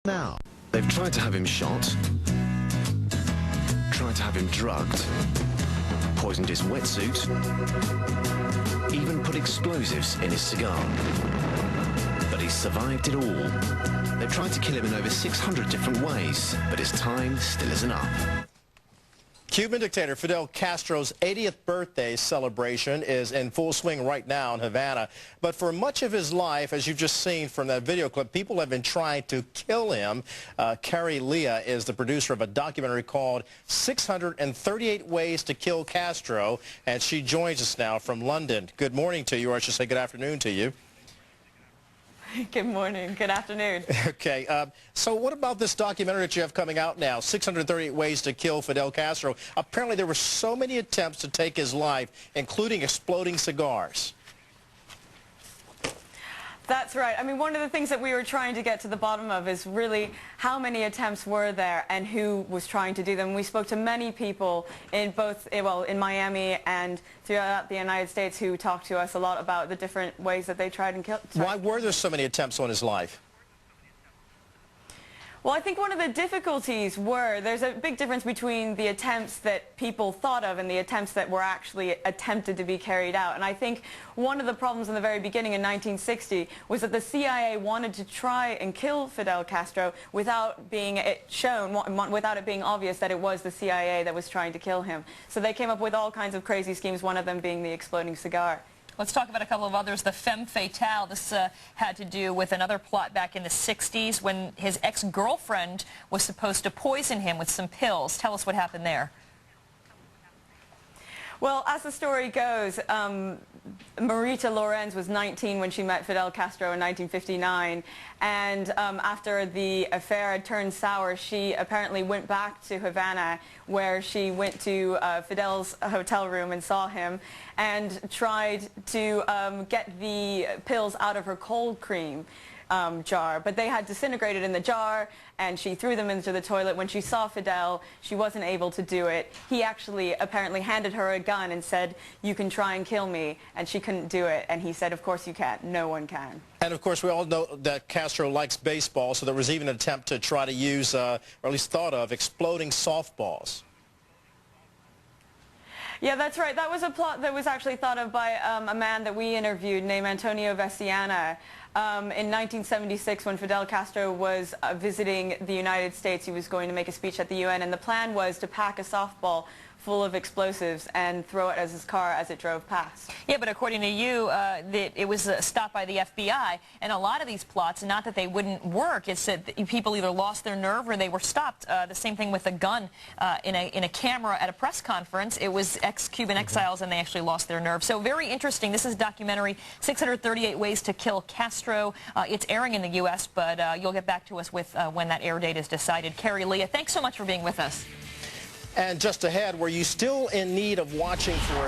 Now, they've tried to have him shot, tried to have him drugged, poisoned his wetsuit, even put explosives in his cigar. But he's survived it all. They've tried to kill him in over 600 different ways, but his time still isn't up. Cuban dictator Fidel Castro's 80th birthday celebration is in full swing right now in Havana. But for much of his life, as you've just seen from that video clip, people have been trying to kill him. Carrie Leah is the producer of a documentary called 638 Ways to Kill Castro, and she joins us now from London. Good morning to you, or I should say good afternoon to you. Good morning. Good afternoon. Okay. So what about this documentary that you have coming out now, 638 Ways to Kill Fidel Castro? Apparently there were so many attempts to take his life, including exploding cigars. That's right. I mean, one of the things that we were trying to get to the bottom of is really how many attempts were there and who was trying to do them. We spoke to many people in both, well, in Miami and throughout the United States who talked to us a lot about the different ways that they tried and killed. Why were there so many attempts on his life? Well, I think one of the difficulties were, there's a big difference between the attempts that people thought of and the attempts that were actually attempted to be carried out. And I think one of the problems in the very beginning in 1960 was that the CIA wanted to try and kill Fidel Castro without being without it being obvious that it was the CIA that was trying to kill him. So they came up with all kinds of crazy schemes, one of them being the exploding cigar. Let's talk about a couple of others. The femme fatale. This had to do with another plot back in the 60s when his ex-girlfriend was supposed to poison him with some pills. Tell us what happened there. Well, as the story goes, Marita Lorenz was 19 when she met Fidel Castro in 1959, and after the affair had turned sour, she apparently went back to Havana, where she went to Fidel's hotel room and saw him, and tried to get the pills out of her cold cream jar, but they had disintegrated in the jar, and she threw them into the toilet. When she saw Fidel, she wasn't able to do it. He actually apparently handed her a gun and said, "You can try and kill me," and she couldn't do it, and he said, "Of course you can't. No one can." And of course we all know that Castro likes baseball, so there was even an attempt to try to use, or at least thought of, exploding softballs. Yeah, that's right. That was a plot that was actually thought of by a man that we interviewed named Antonio Veciana. In 1976, when Fidel Castro was visiting the United States, he was going to make a speech at the UN, and the plan was to pack a softball full of explosives and throw it at his car as it drove past. Yeah, but according to you, it was stopped by the FBI, and a lot of these plots, not that they wouldn't work, it's that people either lost their nerve or they were stopped. The same thing with a gun in a camera at a press conference. It was ex-Cuban exiles, and they actually lost their nerve. So very interesting. This is a documentary, 638 Ways to Kill Castro. It's airing in the U.S., but you'll get back to us with when that air date is decided. Carrie Leah, thanks so much for being with us. And just ahead, were you still in need of watching for